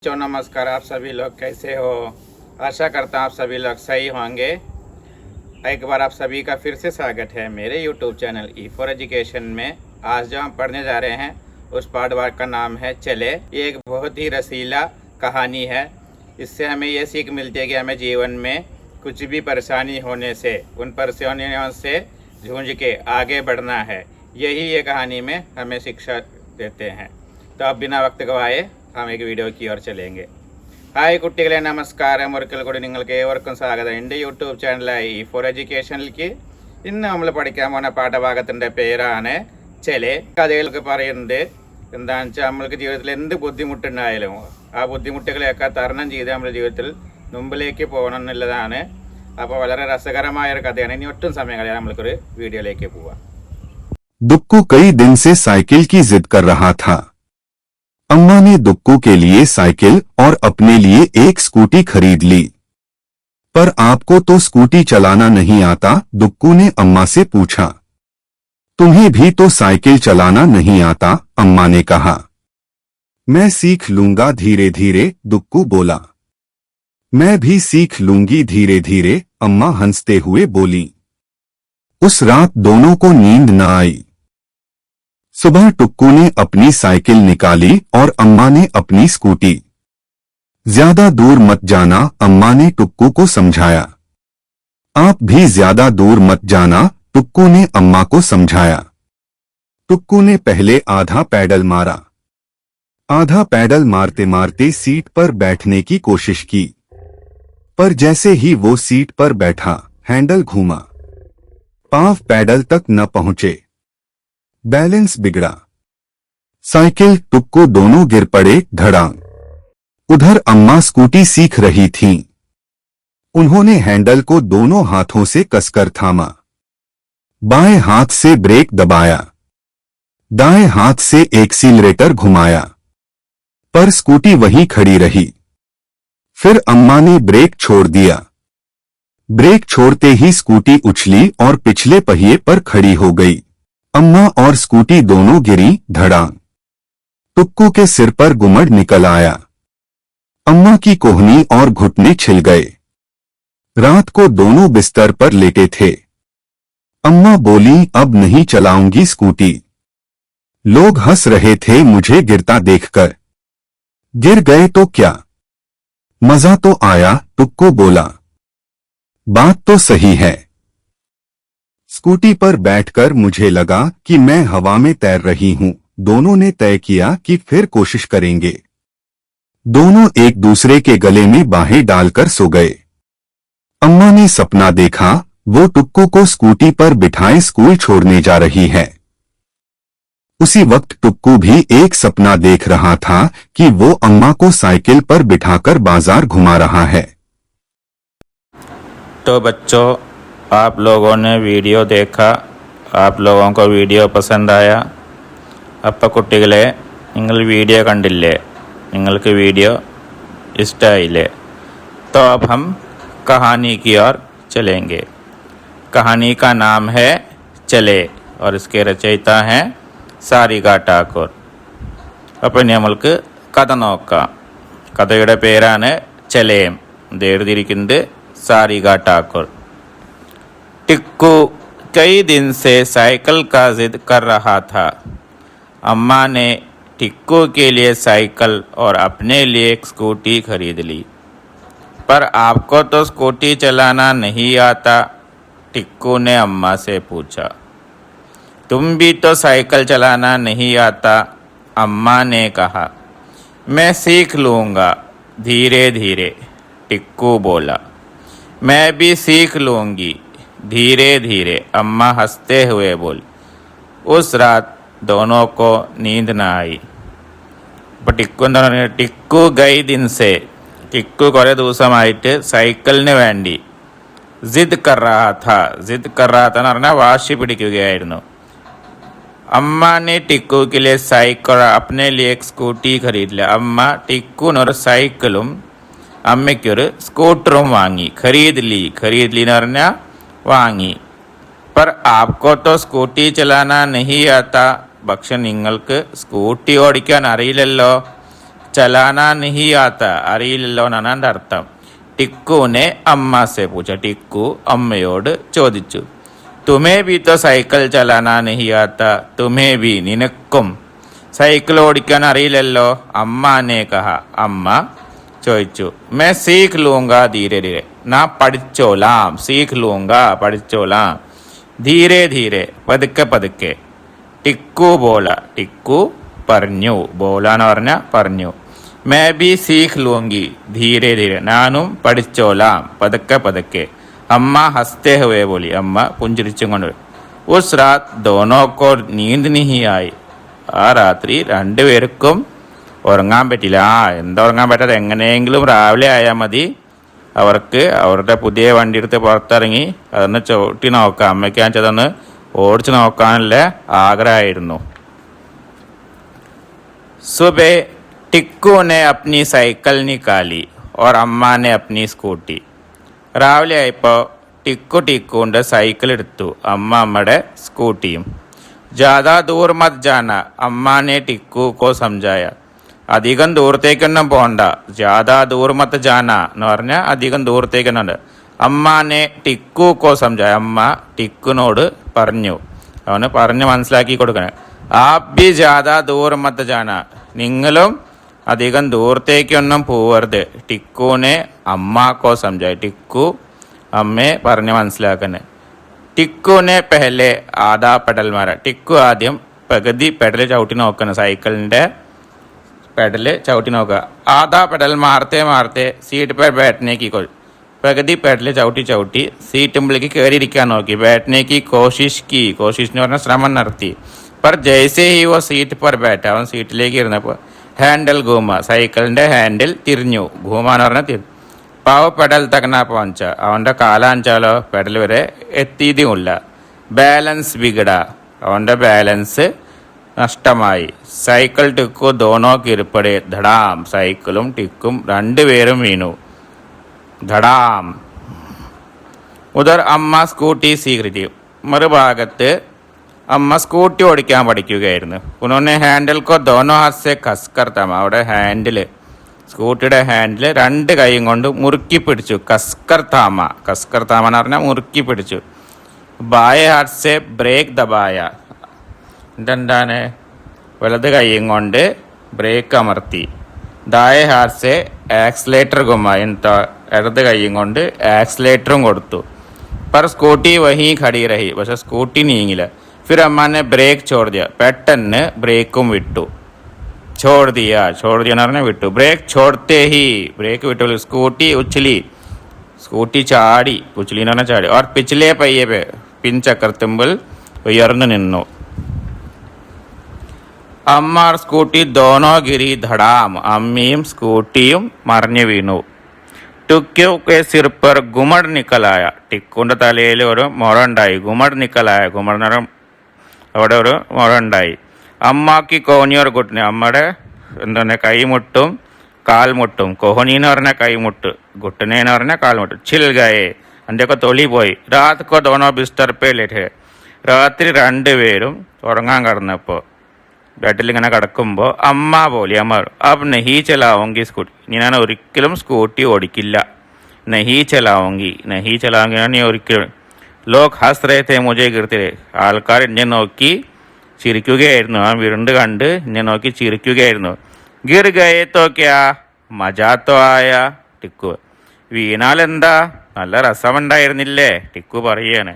नमस्कार। आप सभी लोग कैसे हो? आशा करता हूँ आप सभी लोग सही होंगे। एक बार आप सभी का फिर से स्वागत है मेरे YouTube चैनल E4 एजुकेशन में। आज जो हम पढ़ने जा रहे हैं उस पाठ का नाम है चले। ये एक बहुत ही रसीला कहानी है। इससे हमें ये सीख मिलती है कि हमें जीवन में कुछ भी परेशानी होने से उन परेशानियों से जूझ के आगे बढ़ना है। यही ये कहानी में हमें शिक्षा देते हैं। तो अब बिना वक्त गवाए हम एक വീഡിയോ ഓർ ചലേंगे। ഹായ് കുട്ടികളെ, നമസ്കാരം. ഒരിക്കൽ കൂടി നിങ്ങൾക്ക് ഏവർക്കും സ്വാഗതം എൻ്റെ യൂട്യൂബ് ചാനലായ E4 എഡ്യൂക്കേഷനിലേക്ക്. ഇന്ന് നമ്മൾ പഠിക്കാൻ പോകുന്ന പാഠഭാഗത്തിൻ്റെ പേരാണ് ചെലെ. കഥകളൊക്കെ പറയുന്നുണ്ട്. എന്താണെന്ന് വെച്ചാൽ നമ്മൾക്ക് ജീവിതത്തിൽ എന്ത് ബുദ്ധിമുട്ടുണ്ടായാലും ആ ബുദ്ധിമുട്ടുകളെയൊക്കെ തരണം ചെയ്ത് നമ്മുടെ ജീവിതത്തിൽ മുമ്പിലേക്ക് പോകണം എന്നുള്ളതാണ്. അപ്പോൾ വളരെ രസകരമായൊരു കഥയാണ്. ഇനി ഒട്ടും സമയം കളയാതെ നമ്മൾക്കൊരു വീഡിയോയിലേക്ക് പോവാം. दुक्कू कई दिन से साइकिल की जिद कर रहा था। अम्मा ने दुक्कू के लिए साइकिल और अपने लिए एक स्कूटी खरीद ली। पर आपको तो स्कूटी चलाना नहीं आता, दुक्कू ने अम्मा से पूछा। तुम्हें भी तो साइकिल चलाना नहीं आता, अम्मा ने कहा। मैं सीख लूंगा धीरे धीरे, दुक्कू बोला। मैं भी सीख लूंगी धीरे धीरे, अम्मा हंसते हुए बोली। उस रात दोनों को नींद न आई। सुबह टुक्कू ने अपनी साइकिल निकाली और अम्मा ने अपनी स्कूटी। ज्यादा दूर मत जाना, अम्मा ने टुक्कू को समझाया। आप भी ज्यादा दूर मत जाना, टुक्कू ने अम्मा को समझाया। टुक्कू ने पहले आधा पैडल मारा। आधा पैडल मारते मारते सीट पर बैठने की कोशिश की, पर जैसे ही वो सीट पर बैठा हैंडल घूमा। पांव पैडल तक न पहुंचे, बैलेंस बिगड़ा। साइकिल टुक्कू दोनों गिर पड़े धड़ाम। उधर अम्मा स्कूटी सीख रही थीं। उन्होंने हैंडल को दोनों हाथों से कसकर थामा। बाएं हाथ से ब्रेक दबाया, दाएं हाथ से एक्सीलरेटर घुमाया, पर स्कूटी वहीं खड़ी रही। फिर अम्मा ने ब्रेक छोड़ दिया। ब्रेक छोड़ते ही स्कूटी उछली और पिछले पहिए पर खड़ी हो गई। अम्मा और स्कूटी दोनों गिरी धड़ाम। टुक्कू के सिर पर गुमड़ निकल आया। अम्मा की कोहनी और घुटने छिल गए। रात को दोनों बिस्तर पर लेटे थे। अम्मा बोली, अब नहीं चलाऊंगी स्कूटी। लोग हंस रहे थे मुझे गिरता देखकर। गिर गए तो क्या, मजा तो आया, टुक्कू बोला। बात तो सही है। स्कूटी पर बैठकर मुझे लगा कि मैं हवा में तैर रही हूं। दोनों ने तय किया कि फिर कोशिश करेंगे। दोनों एक दूसरे के गले में बाहें डालकर सो गए। अम्मा ने सपना देखा, वो टुक्कू को स्कूटी पर बिठाए स्कूल छोड़ने जा रही है। उसी वक्त टुक्कू भी एक सपना देख रहा था कि वो अम्मा को साइकिल पर बिठाकर बाजार घुमा रहा है। तो बच्चों, आप लोगों ने वीडियो देखा, आप लोगों को वीडियो पसंद आया. അപ്പോൾ കുട്ടികളെ, നിങ്ങൾ വീഡിയോ കണ്ടില്ലേ? നിങ്ങൾക്ക് വീഡിയോ ഇഷ്ടമായില്ലേ? तो अब हम कहानी की ओर चलेंगे. कहानी का नाम है चले और इसके रचयिता हैं സാരിക ടാക്കൂർ. അപ്പോൾ ഇനി നമ്മൾക്ക് കഥ നോക്കാം. കഥയുടെ പേരാണ് ചലേം. ഇത് എഴുതിയിരിക്കുന്നത് സാരിക ടാക്കൂർ. टिक्कू कई दिन से साइकिल का जिद कर रहा था। अम्मा ने टिक्कू के लिए साइकिल और अपने लिए एक स्कूटी खरीद ली। पर आपको तो स्कूटी चलाना नहीं आता, टिक्कू ने अम्मा से पूछा। तुम भी तो साइकिल चलाना नहीं आता, अम्मा ने कहा। मैं सीख लूँगा धीरे धीरे, टिक्कू बोला। मैं भी सीख लूँगी धीरे धीरे, अम्मा हंसते हुए बोली। उस रात दोनों को नींद न आई. അപ്പോൾ ടിക്കു എന്താ പറയുക, ടിക്കു ഗൈ ദിൻസെ, ടിക്കു കുറേ ദിവസമായിട്ട് സൈക്കിളിന് വേണ്ടി ജിദ് കർ റഹാ ഥാ. ജിദ് കർ റഹാ ഥാ എന്ന് പറഞ്ഞാൽ വാശി പിടിക്കുകയായിരുന്നു. അമ്മാനെ ടിക്കുക്ക് ലിയെ സൈക്കിൾ അപ്നെ ലിയെ സ്കൂട്ടി ഖരീദില്ല. അമ്മ ടിക്കുനൊരു സൈക്കിളും അമ്മയ്ക്കൊരു സ്കൂട്ടറും വാങ്ങി. ഖരീദ് ലി എന്ന് പറഞ്ഞാൽ വാങ്ങി. पर आपको तो स्कूटी चलाना नहीं आता, പക്ഷെ നിങ്ങൾക്ക് സ്കൂട്ടി ഓടിക്കാൻ അറിയില്ലല്ലോ, चलाना नहीं आता അറിയില്ലല്ലോ എന്നാണ് അതിൻ്റെ അർത്ഥം. ടിക്കുനെ അമ്മ സെ പൂച്ച, ടിക്കു അമ്മയോട് ചോദിച്ചു. തുമേ ബി തോ സൈക്കിൾ ചലാനാ നഹി ആത്ത, തുമേ ബി നിനക്കും സൈക്കിൾ ഓടിക്കാൻ അറിയില്ലല്ലോ. അമ്മാനെ കഹ, അമ്മ ചോദിച്ചു. മേ സീഖ് ലൂങ്കാ ധീരെ ധീരെ, നാ പഠിച്ചോലാം. സീഖ് ലൂങ്കാ പഠിച്ചോലാം. ധീരെ ധീരെ, പതുക്കെ പതുക്കെ. ടിക്കു ബോല, ടിക്കു പറഞ്ഞു. ബോല എന്ന് പറഞ്ഞ പറഞ്ഞു. മേ ബി സീഖ് ലൂങ്കി ധീരെ ധീരെ, നാനും പഠിച്ചോലാം പതുക്കെ പതുക്കെ. അമ്മ ഹസ്തേ ഹുവേ ബോലി, അമ്മ പുഞ്ചിരിച്ചും കൊണ്ട്. ഉസ് രാത് ദോനോ കോ നീന്ത് നഹി ആയി, ആ രാത്രി രണ്ടുപേർക്കും ഉറങ്ങാൻ പറ്റില്ല. എന്താ ഉറങ്ങാൻ പറ്റാതെ, എങ്ങനെയെങ്കിലും രാവിലെ ആയാൽ മതി അവർക്ക് അവരുടെ പുതിയ വണ്ടി എടുത്ത് പുറത്തിറങ്ങി അതൊന്ന് ചവിട്ടി നോക്കാം. അമ്മയ്ക്ക് അതൊന്ന് ഓടിച്ചു നോക്കാനുള്ള ആഗ്രഹമായിരുന്നു. സുബേ ടിക്കുനെ അപ്നി സൈക്കിൾ നിക്കാലി ഓർ അമ്മാനെ അപ്നി സ്കൂട്ടി. രാവിലെ ആയപ്പോൾ ടിക്കുവിൻ്റെ സൈക്കിൾ എടുത്തു, അമ്മ അമ്മയുടെ സ്കൂട്ടിയും. ജാദാ ദൂർ മത് ജാന, അമ്മാനെ ടിക്കു കോ സംജായ. അധികം ദൂരത്തേക്കൊന്നും പോകണ്ട. ജാദാ ദൂർ മത് ജാന എന്ന് പറഞ്ഞാൽ അധികം ദൂരത്തേക്കൊന്നുണ്ട്. അമ്മാനെ ടിക്കു കോ സംജായ, അമ്മ ടിക്കുനോട് പറഞ്ഞു, അവന് പറഞ്ഞ് മനസ്സിലാക്കി കൊടുക്കണം. ആപ് ബി ജാദാ ദൂർ മത് ജാന, നിങ്ങളും അധികം ദൂരത്തേക്കൊന്നും പോവരുത്. ടിക്കുനെ അമ്മ കോ സംജായ, ടിക്കു അമ്മയെ പറഞ്ഞ് മനസ്സിലാക്കുന്നത്. ടിക്കുനെ പെഹലെ ആധാ പെഡൽ മാര, ടിക്കു ആദ്യം പകുതി പെഡൽ ചവിട്ടി നോക്കണം. സൈക്കിളിൻ്റെ പെഡൽ ചവിട്ടി നോക്കുക. ആധാ പെഡൽ മാറത്തെ മാറത്തെ സീറ്റ് पर बैठने की कोशिश, പകുതി പെഡൽ ചവിട്ടി ചവിട്ടി സീറ്റുമ്പിലേക്ക് കയറിയിരിക്കാൻ നോക്കി. बैठने की कोशिश की, കോശിഷ് എന്ന് പറഞ്ഞാൽ ശ്രമം നടത്തി. पर जैसे ही वो सीट पर बैठा, അവൻ സീറ്റിലേക്ക് ഇരുന്നപ്പോൾ ഹാൻഡിൽ ഗൂമ, സൈക്കിളിൻ്റെ ഹാൻഡിൽ തിരിഞ്ഞു. ഗൂമ എന്ന് പറഞ്ഞാൽ തിരിഞ്ഞു. പാവ പെഡൽ തകന പഞ്ച, അവൻ്റെ കാലാഞ്ചാലോ പെഡൽ വരെ എത്തിയതുമില്ല. ബാലൻസ് ബിഗട, അവൻ്റെ ബാലൻസ് നഷ്ടമായി. സൈക്കിൾ ടിക്കു ദോനോ കിരുപ്പടെ ധടാം, സൈക്കിളും ടിക്കും രണ്ടുപേരും വീണു. ധടാം. ഉദർ അമ്മ സ്കൂട്ടി സ്വീകരിച്ചു, മറുഭാഗത്ത് അമ്മ സ്കൂട്ടി ഓടിക്കാൻ പഠിക്കുകയായിരുന്നു. ഉന്നോനെ ഹാൻഡിൽ കോ ദോനോ ഹാസെ കസ്കർ തമ, അവിടെ ഹാൻഡിൽ, സ്കൂട്ടിയുടെ ഹാൻഡിൽ രണ്ട് കൈയും കൊണ്ട് മുറുക്കി പിടിച്ചു. കസ്കർ താമ, കസ്കർ താമ എന്ന് പറഞ്ഞാൽ മുറുക്കി പിടിച്ചു. ബായ ഹാസെ ബ്രേക്ക് ദബായ, എന്താണ് വലത് കൈയും കൊണ്ട് ബ്രേക്ക് അമർത്തി. ദായ ഹാസെ ആക്സിലേറ്റർ ഗുമ, ഇടത് കൈയും കൊണ്ട് ആക്സിലേറ്ററും കൊടുത്തു. पर സ്കൂട്ടി വഹി ഖടി രഹി, പക്ഷെ സ്കൂട്ടി നീങ്ങില്ല. ഫിർ അമ്മാനെ ബ്രേക്ക് ചോड़ दिया, പെട്ടെന്ന് ബ്രേക്കും വിട്ടു. छोड़ दिया എന്ന് പറഞ്ഞാൽ വിട്ടു. ബ്രേക്ക് छोड़ते ही, ബ്രേക്ക് വിട്ടു. സ്കൂട്ടി ഉച്ചലി, സ്കൂട്ടി ചാടി, ഉച്ചലി എന്ന് പറഞ്ഞാൽ ചാടി. और पिछले पहिए पे, പിൻചക്രത്തുമ്പിൽ ഉയർന്നു നിന്നു. അമ്മ സ്കൂട്ടി ദോനോ ഗിരി ധടാം, അമ്മയും സ്കൂട്ടിയും മറിഞ്ഞു വീണു. ടിക്കുക്കെ സിർ पर घुमड़ निकल आया, ടിക്കുവിൻ്റെ തലയിൽ ഒരു മുറ ഉണ്ടായി. घुमड़ निकल आया, घुमड़ എന്ന് പറഞ്ഞാൽ അവിടെ ഒരു മുറ ഉണ്ടായി. അമ്മാക്കി കോഹനിയോർ ഗുട്ടിന്, അമ്മയുടെ എന്താണ് കൈമുട്ടും കാൽമുട്ടും. കോഹനി എന്ന് പറഞ്ഞാൽ കൈമുട്ട്, ഗുട്ടനെ എന്ന് പറഞ്ഞാൽ കാൽമുട്ട്. ചിൽ ഗയേ, അതിൻ്റെയൊക്കെ തൊലി പോയി. രാത് കോ ദോനോ ബിസ്തർ പേ ലേറ്റ്, രാത്രി രണ്ടുപേരും ഉറങ്ങാൻ കിടന്നപ്പോൾ ബെഡിലിങ്ങനെ കിടക്കുമ്പോൾ അമ്മ പോലെ അമ്മ അബ് നഹി ചലാവുങ്കി സ്കൂട്ടി, ഞാൻ ഒരിക്കലും സ്കൂട്ടി ഓടിക്കില്ല. നഹി ചലാവുങ്കി, നഹി ചലാവുങ്കി നീ ഒരിക്കലും. ലോക് ഹസ് രഹേ തേ മുജേ ഗിർത്തെ, ആൾക്കാർ എന്നെ നോക്കി ചിരിക്കുകയായിരുന്നു. ആ വിരുണ്ട് കണ്ട് എന്നെ നോക്കി ചിരിക്കുകയായിരുന്നു. ഗിർ ഗയേ തോ ക്യാ മജാ തോ ആയ, ടിക്കു വീണാൽ എന്താ, നല്ല രസമുണ്ടായിരുന്നില്ലേ, ടിക്കു പറയാണ്.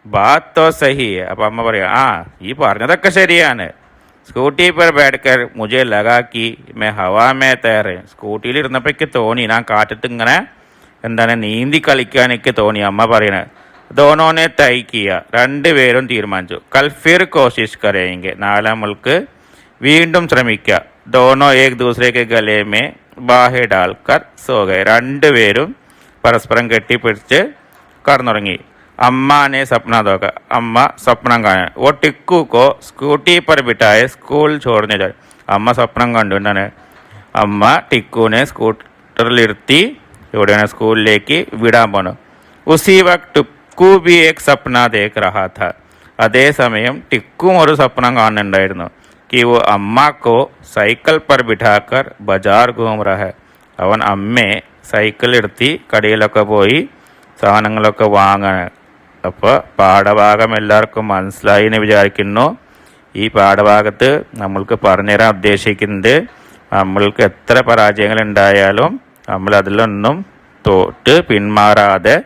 ബാത് തോ സഹി, അപ്പം അമ്മ പറയാ, ആ ഈ പറഞ്ഞതൊക്കെ ശരിയാണ്. സ്കൂട്ടി पर बैठकर मुझे लगा कि मैं हवा में तैर, സ്കൂട്ടിയിൽ ഇരുന്നപ്പോഴേക്ക് തോന്നി ഞാൻ കാറ്റത്ത് ഇങ്ങനെ എന്താണ് നീന്തി കളിക്കാൻ എനിക്ക് തോന്നി. അമ്മ പറയണേ. ദോനോനെ തൈ കിയ, രണ്ടുപേരും തീരുമാനിച്ചു. കൽ ഫിർ കോശിഷ് കരയെങ്കിൽ, നാളെ നമ്മൾക്ക് വീണ്ടും ശ്രമിക്കുക. ദോനോ ഏക് ദൂസരേക്ക് ഗലേ മേ ബാഹെ ഡാൽക്കർ സോഗെ, രണ്ടുപേരും പരസ്പരം കെട്ടിപ്പിടിച്ച് കടന്നുറങ്ങി. അമ്മാനെ സ്വപ്ന തോക്ക, അമ്മ സ്വപ്നം കാണാൻ. ഓ ടിക്കു കോ സ്കൂട്ടി पर बिठाए സ്കൂൾ छोड़ने जाए, അമ്മ സ്വപ്നം കണ്ടു. എന്താണ്, അമ്മ ടിക്കുവിനെ സ്കൂട്ടറിലിരുത്തി എവിടെയാണ് സ്കൂളിലേക്ക് വിടാൻ പോണു. ഉസി വക്ത് ടിക്കു ബി ഏക് സപ്ന ദേഖ് രഹാ ഥാ, അതേസമയം ടിക്കും ഒരു സ്വപ്നം കാണുന്നുണ്ടായിരുന്നു. कि वो अम्मा को साइकिल पर बिठाकर बाजार घूम रहा है. അവൻ അമ്മയെ സൈക്കിൾ എടുത്തി കടയിലൊക്കെ പോയി സാധനങ്ങളൊക്കെ വാങ്ങാൻ. അപ്പോൾ പാഠഭാഗം എല്ലാവർക്കും മനസ്സിലായി എന്ന് വിചാരിക്കുന്നു. ഈ പാഠഭാഗത്ത് നമ്മൾക്ക് പറഞ്ഞുതരാൻ ഉദ്ദേശിക്കുന്നത്, നമ്മൾക്ക് എത്ര പരാജയങ്ങൾ ഉണ്ടായാലും നമ്മൾ അതിലൊന്നും തോറ്റ് പിന്മാറാതെ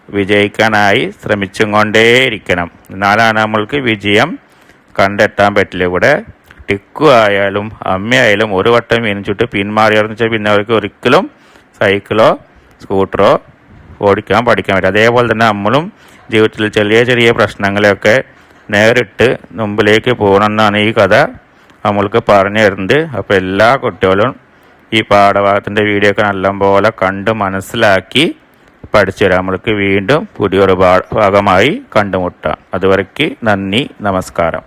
വിജയിക്കാനായി ശ്രമിച്ചും കൊണ്ടേയിരിക്കണം. എന്നാലാണ് നമ്മൾക്ക് വിജയം കണ്ടെത്താൻ പറ്റില്ല. ഇവിടെ ടിക്കു ആയാലും അമ്മയായാലും ഒരു വട്ടം വീണിച്ചിട്ട് പിന്മാറിയെന്ന് വെച്ചാൽ പിന്നെ അവർക്ക് ഒരിക്കലും സൈക്കിളോ സ്കൂട്ടറോ ഓടിക്കാൻ പഠിക്കാൻ പറ്റും. അതേപോലെ തന്നെ നമ്മളും ജീവിതത്തിൽ ചെറിയ ചെറിയ പ്രശ്നങ്ങളെയൊക്കെ നേരിട്ട് മുമ്പിലേക്ക് പോകണമെന്നാണ് ഈ കഥ നമ്മൾക്ക് പറഞ്ഞു തരുന്നത്. അപ്പോൾ എല്ലാ കുട്ടികളും ഈ പാഠഭാഗത്തിൻ്റെ വീഡിയോ ഒക്കെ നല്ലപോലെ കണ്ട് മനസ്സിലാക്കി പഠിച്ചു തരാം. നമ്മൾക്ക് വീണ്ടും പുതിയൊരു ഭാഗമായി കണ്ടുമുട്ടാം. അതുവരയ്ക്ക് നന്ദി, നമസ്കാരം.